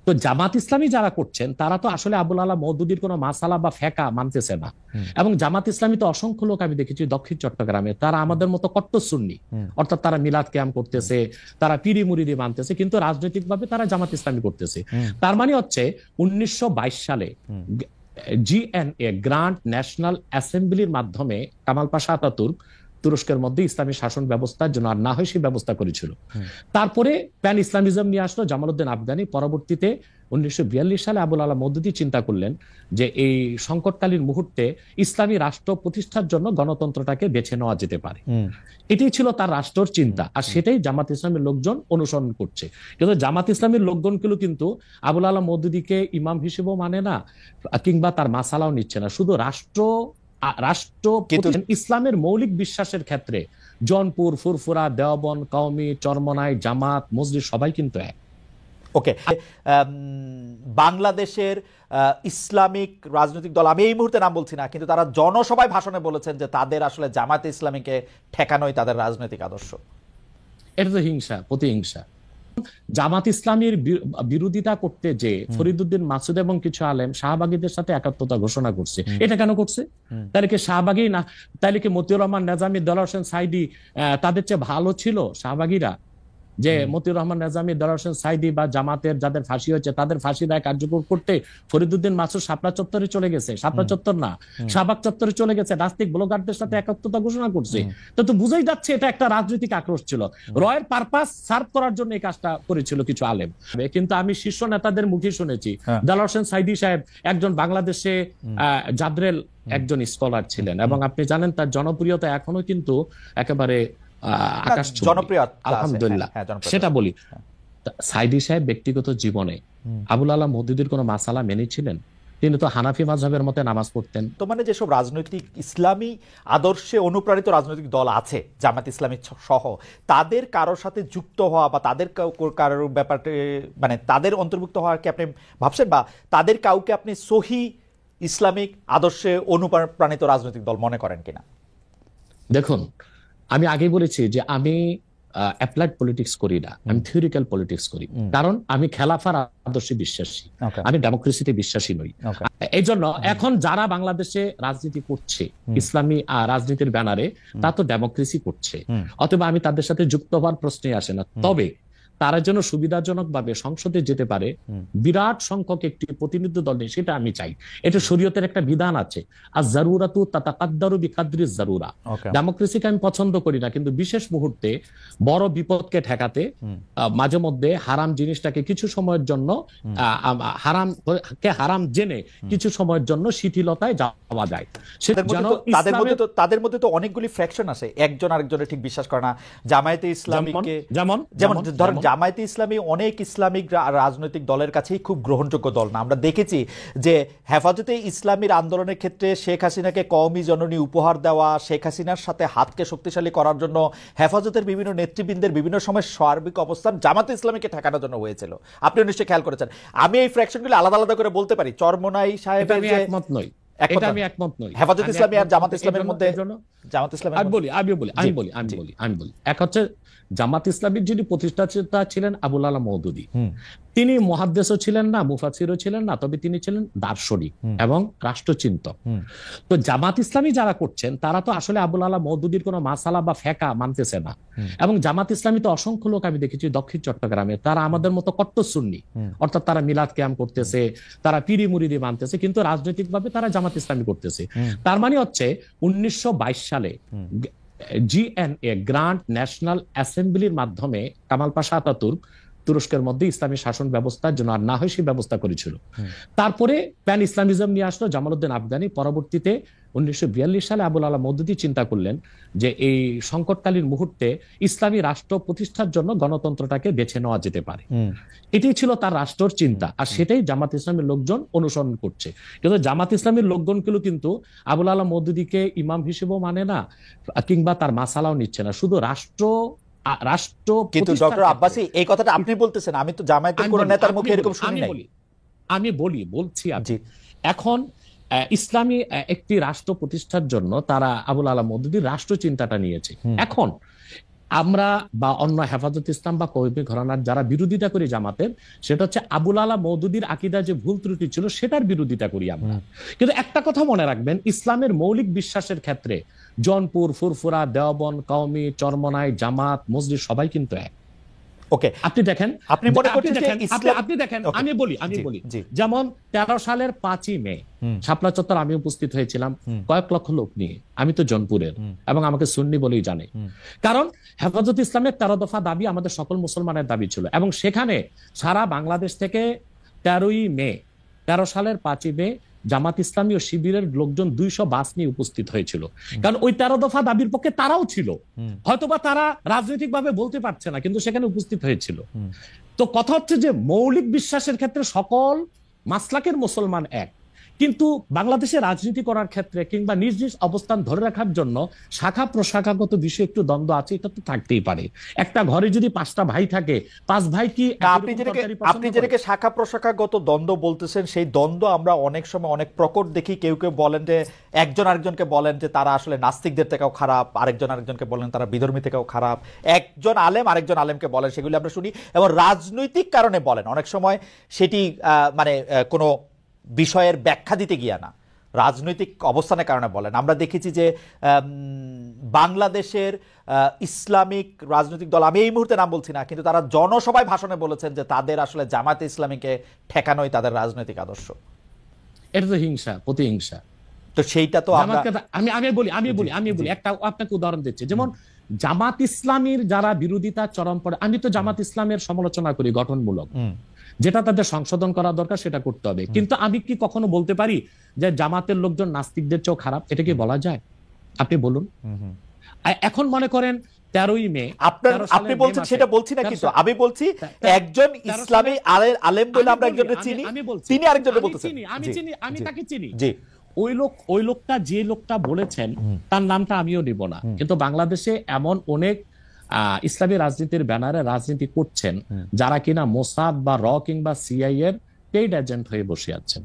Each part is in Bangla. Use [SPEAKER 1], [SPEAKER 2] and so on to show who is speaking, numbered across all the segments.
[SPEAKER 1] তো জামাত ইসলামী যারা করছেন তারা তো আসলে আবুল আলা মওদুদির কোনো মাসালা বা ফেকা মানতেছে না। এবং জামাত ইসলামী তো অসংখ্য লোক আমি দেখেছি দক্ষিণ চট্টগ্রামে, তারা আমাদের মতো কট্টর সুন্নি, অর্থাৎ তারা মিলাদ কিয়াম করতেছে, তারা পিরি মুরিদি মানতেছে, কিন্তু রাজনৈতিকভাবে তারা জামাত ইসলামী করতেছে। তার মানে হচ্ছে 1922 সালে জিএনএ গ্র্যান্ড ন্যাশনাল অ্যাসেম্বলির মাধ্যমে কামাল পাশা আতাতুর্ক তুরস্কের মধ্যে ইসলামী শাসন ব্যবস্থার জন্য আর না হয় সেই ব্যবস্থা করেছিল। তারপরে প্যান ইসলামিজম নিয়ে আসলো জামালউদ্দিন আফগানি। পরবর্তীতে 1942 সালে আবুল আলা মওদুদি চিন্তা করলেন যে এই সংকটকালীন মুহূর্তে ইসলামী রাষ্ট্র প্রতিষ্ঠার জন্য গণতন্ত্রটাকে বেছে নেওয়া যেতে পারে। এটাই ছিল তার রাষ্ট্রের চিন্তা, আর সেটাই জামাত ইসলামের লোকজন অনুসরণ করছে। কিন্তু জামাত ইসলামের লোকজনগুলো কিন্তু আবুল আলা মওদুদিকে ইমাম হিসেবেও মানে না, কিংবা তার মাসালাও নিচ্ছে না। শুধু রাষ্ট্র ইসলামের মৌলিক বিশ্বাসের ক্ষেত্রে জনপুর, ফুরফুরা, দেওবন, কওমি, চরমনাই, জামাত, মসজিদ সবাই কিন্তু এক।
[SPEAKER 2] ওকে, বাংলাদেশের ইসলামিক রাজনৈতিক দল, আমি এই মুহূর্তে নাম বলছি না, কিন্তু তারা জনসভায় ভাষণে বলেছেন যে তাদের আসলে জামাতে ইসলামীকে ঠেকানোই তাদের রাজনৈতিক আদর্শ।
[SPEAKER 1] এটা তো হিংসা, প্রতিহিংসা। জামাত ইসলামীর বিরোধিতা করতে যে ফরিদউদ্দিন মাসুদ এবং কিছু আলেম শাহবাগীদের সাথে একাত্মতা ঘোষণা করছে, এটা কেন করছে? তাহলে কি শাহবাগী না, তাহলে কি মতিউর রহমান নেজামী, দেলোয়ার হোসেন সাইদি তাদের চেয়ে ভালো ছিল শাহবাগীরা? যে মতিউর রহমান নেজামী, দেলোয়ার হোসেন সাইদি বা জামাতের যাদের ফাঁসি হয়েছে তাদের ফাঁসি রায় কার্যকর করতে ফরিদউদ্দিন মাসুদ শাপলা চত্বরে চলে গেছে, শাপলা চত্বর না শাহবাগ চত্বরে চলে গেছে, নাস্তিক ব্লগারদের সাথে একাত্মতা ঘোষণা করছে। তো বুঝাই যাচ্ছে এটা একটা রাজনৈতিক আক্রোশ ছিল, রয়ের পারপাস সার্ভ করার জন্য এই কাজটা করেছিল কিছু আলেম। কিন্তু আমি শীর্ষ নেতাদের মুখে শুনেছি দেলোয়ার হোসেন সাইদি সাহেব একজন বাংলাদেশে জাদ্রেল একজন স্কলার ছিলেন, এবং আপনি জানেন তার জনপ্রিয়তা এখনো কিন্তু একেবারে আকাশ জনপ্রিয়, আলহামদুলিল্লাহ। সেটা বলি, সাইদি সাহেব ব্যক্তিগত জীবনে আবুল আলা মওদুদির কোনো মাসালা মেনেছিলেন? তিনি তো হানাফি মাযহাবের মতে নামাজ পড়তেন।
[SPEAKER 2] তো মানে যেসব রাজনৈতিক ইসলামী আদর্শে অনুপ্রাণিত রাজনৈতিক দল আছে জামাত ইসলামী সহ, তাদের কারোর সাথে যুক্ত হওয়া বা তাদের কারোর ব্যাপারে মানে তাদের অন্তর্ভুক্ত হওয়া কি আপনি ভাবছেন, বা তাদের কাউকে আপনি সহি ইসলামিক আদর্শে অনুপ্রাণিত রাজনৈতিক দল মনে করেন কিনা?
[SPEAKER 1] দেখুন, আমি আগেই বলেছি যে আমি অ্যাপ্লাইড পলিটিক্স করি না, আমি থিওরিক্যাল পলিটিক্স করি। কারণ আমি খেলাফার আদর্শে বিশ্বাসী, আমি ডেমোক্রেসিতে বিশ্বাসী নই। এই জন্য এখন যারা বাংলাদেশে রাজনীতি করছে ইসলামী রাজনীতির ব্যানারে, তা তো ডেমোক্রেসি করছে, অথবা আমি তাদের সাথে যুক্ত হওয়ার প্রশ্নই আসে না। তবে তারা যেন সুবিধাজনক ভাবে সংসদে যেতে পারে, বিরাট সংখ্যক একটি প্রতিনিধি দল নেই, সেটা আমি চাই। এটা শরীয়তের একটা বিধান আছে, আর জারুরাতু তাতাকাদ্দারু বিকাদ্রি জারুরা। ডেমোক্রেসিকে আমি পছন্দ করি না, কিন্তু বিশেষ মুহূর্তে বড় বিপদকে ঠেকাতে মাঝে মধ্যে হারাম জিনিসটাকে কিছু সময়ের জন্য হারাম জেনে কিছু সময়ের জন্য শিথিলতায় যাওয়া যায়।
[SPEAKER 2] তাদের মধ্যে তো অনেকগুলি ফ্র্যাকশন আছে, একজন আরেকজনের ঠিক বিশ্বাস করে না। জামায়াতে ইসলামীকে যেমন ধরেন জামায়াতে ইসলামী অনেক ইসলামিক রাজনৈতিক দলের কাছেই খুব গ্রহণযোগ্য দল না। আমরা দেখেছি যে হেফাজতে ইসলামীর আন্দোলনের ক্ষেত্রে শেখ হাসিনাকে কওমি জননী উপহার দেওয়া, শেখ হাসিনার সাথে হাতকে শক্তিশালী করার জন্য হেফাজতের বিভিন্ন নেতৃবৃন্দের বিভিন্ন সময় সার্বিক অবস্থান জামাতে ইসলামীকে ঠেকানোর জন্য হয়েছিল। আপনি নিশ্চয়ই খেয়াল করেছেন। আমি এই ফ্র্যাকশনগুলো আলাদা আলাদা করে বলতে পারি। চরমনাই সাহেবের যে
[SPEAKER 1] একমত নই, আমি একমত নই।
[SPEAKER 2] হেফাজত ইসলামী আর জামাত ইসলামের মধ্যে জামাত ইসলামী
[SPEAKER 1] আমি বলি এক হচ্ছে জামাত ইসলামীর যিনি প্রতিষ্ঠাতা ছিলেন আবুল আলা মওদুদি, তিনি মুহাদ্দিসও ছিলেন না, মুফাসসিরও ছিলেন না, তবে তিনি ছিলেন দার্শনিক এবং রাষ্ট্রচিন্তক। তো জামাত ইসলামী যারা করছেন তারা তো আসলে আবুল আলা মওদুদির কোনো মাসালা বা ফেকা মানতেছে না। এবং জামাত ইসলামী তো অসংখ্য লোক আমি দেখেছি দক্ষিণ চট্টগ্রামে, তারা আমাদের মতো কট্টর সুন্নি, অর্থাৎ তারা মিলাদ কিয়াম করতেছে, তারা পিরি মুরিদি মানতেছে, কিন্তু রাজনৈতিকভাবে তারা জামাত ইসলামী করতেছে। তার মানে হচ্ছে 1922 সালে জিএনএ গ্র্যান্ড ন্যাশনাল অ্যাসেম্বলির মাধ্যমে কামাল পাশা আতাতুর্ক তুরস্কের মধ্যে ইসলামী শাসন ব্যবস্থার জন্য আর না হয় সেই ব্যবস্থা করেছিল। তারপরে প্যান ইসলামিজম নিয়ে আসলো জামালউদ্দিন আফগানি। পরবর্তীতে 1942 সালে আবুল আলা মওদুদি চিন্তা করলেন যে এই সংকটকালীন মুহূর্তে ইসলামী রাষ্ট্র প্রতিষ্ঠার জন্য গণতন্ত্রটাকে বেছে নেওয়া যেতে পারে। এটাই ছিল তার রাষ্ট্রের চিন্তা, আর সেটাই জামাত ইসলামের লোকজন অনুসরণ করছে। কিন্তু জামাত ইসলামের লোকজনগুলো কিন্তু আবুল আলা মওদুদিকে ইমাম হিসেবেও মানে না, কিংবা তার মাসালাও নিচ্ছে না। শুধু রাষ্ট্র।
[SPEAKER 2] কিন্তু ডক্টর আব্বাসী এই কথাটা আপনি বলতেছেন, আমি তো জামায়াতের কোন নেতার মুখে এরকম শুনি নাই।
[SPEAKER 1] আমি বলছি এখন ইসলামী একটি রাষ্ট্র প্রতিষ্ঠার জন্য তারা আবুল আলা মওদুদির রাষ্ট্র চিন্তাটা নিয়েছে। এখন আমরা বা অন্য হেফাজত ইসলাম বা কওমি ঘরানার যারা বিরোধিতা করি জামাতের, সেটা হচ্ছে আবুল আলা মওদুদীর আকীদা যে ভুল ত্রুটি ছিল সেটার বিরোধিতা করি আমরা। কিন্তু একটা কথা মনে রাখবেন, ইসলামের মৌলিক বিশ্বাসের ক্ষেত্রে জৌনপুর, ফুরফুরা, দেওবন্দ, কওমি, চরমনাই, জামাত, মসজিদ সবাই কিন্তু এক।
[SPEAKER 2] ওকে,
[SPEAKER 1] আপনি দেখেন,
[SPEAKER 2] আপনি মনে করছেন যে
[SPEAKER 1] আপনি দেখেন, আমি বলি যেমন 13 সালের 5ই মে শাপলা চত্বর আমি উপস্থিত হয়েছিলাম কয়েক লক্ষ লোক নিয়ে। আমি তো জৌনপুরের এবং আমাকে সুন্নি বলেই জানে, কারণ হেফাজত ইসলামের 13 দফা দাবি আমাদের সকল মুসলমানের দাবি ছিল এবং সেখানে সারা বাংলাদেশ থেকে 13 সালের 5ই মে জামাত ইসলামী ও শিবিরের লোকজন 200 বাস নিয়ে উপস্থিত হয়েছিল, কারণ ওই 13 দফা দাবির পক্ষে তারাও ছিল। হয়তোবা তারা রাজনৈতিকভাবে বলতে পারছে না, কিন্তু সেখানে উপস্থিত হয়েছিল। তো কথা হচ্ছে যে মৌলিক বিশ্বাসের ক্ষেত্রে সকল মাসলাকের মুসলমান এক, কিন্তু বাংলাদেশে রাজনীতি করার ক্ষেত্রে কিংবা নিজ নিজ অবস্থান ধরে রাখার জন্য শাখা প্রশাখাগত বিষয়ে একটু দ্বন্দ্ব আছে, এটা তো থাকতেই পারে। একটা ঘরে যদি 5টা ভাই থাকে, 5 ভাই কি
[SPEAKER 2] আপনি যেটাকে শাখা প্রশাখাগত দ্বন্দ্ব বলতেছেন, সেই দ্বন্দ্ব আমরা অনেক সময় অনেক প্রকট দেখি। কেউ কেউ বলেন যে একজন আরেকজনকে বলেন যে তারা আসলে নাস্তিকদের থেকেও খারাপ, আরেকজন আরেকজনকে বলেন তারা বিধর্মী থেকেও খারাপ, একজন আলেম আরেকজন আলেমকে বলেন, সেগুলি আমরা শুনি এবং রাজনৈতিক কারণে বলেন। অনেক সময় সেটি মানে কোনো বিষয়ের ব্যাখ্যা দিতে গিয়া না, রাজনৈতিক অবস্থানের কারণে বলেন। আমরা দেখেছি যে বাংলাদেশের ইসলামিক রাজনৈতিক দল, আমি এই মুহূর্তে নাম বলছি না, কিন্তু তারা জনসভায় ভাষণে বলেছেন যে তাদের আসলে জামাতে ইসলামীকে ঠেকানোই তাদের রাজনৈতিক আদর্শ।
[SPEAKER 1] এটা তো হিংসা, প্রতিহিংসা।
[SPEAKER 2] তো সেইটা তো
[SPEAKER 1] আমি বলি একটা আপনাকে উদাহরণ দিচ্ছি, যেমন জামাত ইসলামীর যারা বিরোধিতা চরম পড়ে, আমি তো জামাত ইসলামের সমালোচনা করি গঠনমূলক, যেটা তাদের সংশোধন করা দরকার সেটা করতে হবে, কিন্তু আমি কি কখনো বলতে পারি যে জামাতের লোকজন নাস্তিকদের চেয়েও খারাপ? এটা কি বলা যায়? আপনি বলুন। এখন মনে করেন 13ই মে
[SPEAKER 2] আপনি বলছেন, সেটা বলছি না, কিন্তু আমি বলছি একজন ইসলামী আলেম বলে আমরা একজনকে চিনি, তিনি আরেকজনকে বলতেছেন।
[SPEAKER 1] আমি তাকে চিনি। ওই লোকটা যে লোকটা বলেছেন তার নামটা আমিও নিব না, কিন্তু বাংলাদেশে এমন অনেক ইসলামী রাজনীতির ব্যানারে রাজনীতি করছেন যারা কিনা মোসাদ বা র কিংবা সিআই এর পেইড এজেন্ট হয়ে বসে আছেন।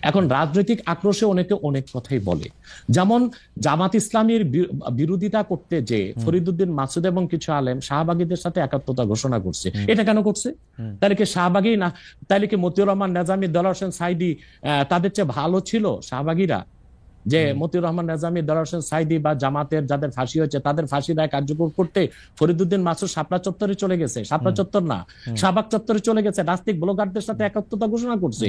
[SPEAKER 1] এখন রাজনৈতিক আক্রোশে অনেকে অনেক কথাই বলে, যেমন জামাত ইসলামীর বিরোধিতা করতে যে ফরিদউদ্দিন মাসুদ এবং কিছু আলেম শাহবাগীদের সাথে একাত্মতা ঘোষণা করছে। এটা কেন করছে? তাহলে কি শাহবাগী না, তাহলে কি মতিউর রহমান নেজামী, দেলোয়ার হোসেন সাইদি তাদের চেয়ে ভালো ছিল শাহবাগীরা? যে মতিউর রহমান নেজামী, দেলোয়ার হোসেন সাইদি বা জামাতের যাদের ফাঁসি হয়েছে তাদের ফাঁসি রায় কার্যকর করতে ফরিদউদ্দিন মাসুদ শাপলা চত্বরে চলে গেছে, শাপলা চত্বর না শাহবাগ চত্বরে চলে গেছে, নাস্তিক ব্লগারদের সাথে একাত্মতা ঘোষণা করছে।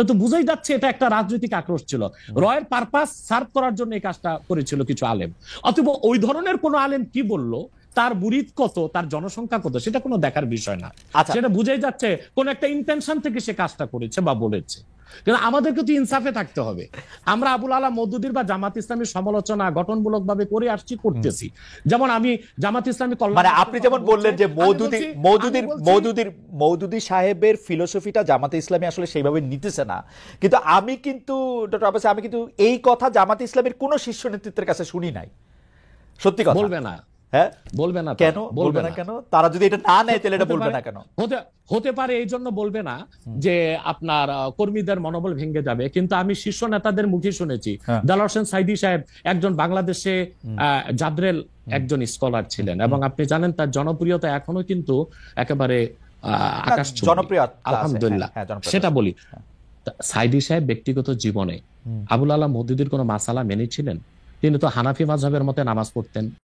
[SPEAKER 1] তো বুঝাই যাচ্ছে এটা একটা রাজনৈতিক আক্রোশ ছিল, রয়ের পারপাস সার্ভ করার জন্য এই কাজটা করেছিল কিছু আলেম। অথবা ওই ধরনের কোন আলেম কি বললো, তার মুরিদ কত, তার জনসংখ্যা কত, সেটা কোনো দেখার বিষয় না। সেটা বুঝাই যাচ্ছে কোন একটা ইন্টেনশন থেকে সে কাজটা করেছে বা বলেছে। কিন্তু আমাদেরকে তো ইনসাফে থাকতে হবে। আমরা আবুল আলা মওদুদীর বা জামাত ইসলামীর সমালোচনা গঠনমূলক ভাবে করে আসছি, করতেছি। যেমন আমি জামাত ইসলামী
[SPEAKER 2] মানে আপনি যেমন বললেন যে মওদুদী সাহেবের ফিলোসফিটা জামাতে ইসলামী আসলে সেইভাবে নিতেছে না, কিন্তু আমি কিন্তু ডক্টর আব্বাস, আমি কিন্তু এই কথা জামাতে ইসলামের কোন শীর্ষ নেতৃত্বের কাছে শুনি নাই। সত্যি কথা
[SPEAKER 1] বলবে না,
[SPEAKER 2] বলবে না কেন? বলবে না কেন? তারা যদি এটা না নেয় তাহলে এটা বলবে না কেন?
[SPEAKER 1] হতে পারে এই জন্য বলবে না যে আপনার কর্মীদের মনোবল ভেঙে যাবে, কিন্তু আমি শীর্ষ নেতাদের মুখে শুনেছি। দেলোয়ার হোসেন সাইদি সাহেব একজন বাংলাদেশে জাদ্রেল একজন স্কলার ছিলেন এবং আপনি জানেন তার জনপ্রিয়তা এখনো কিন্তু একেবারে আকাশ
[SPEAKER 2] জনপ্রিয়,
[SPEAKER 1] আলহামদুলিল্লাহ। সেটা বলি, সাইদি সাহেব ব্যক্তিগত জীবনে আবুল আলা মওদুদীর কোনো মাসালা মেনেছিলেন? তিনি তো হানাফি মাযহাবের মতে নামাজ পড়তেন।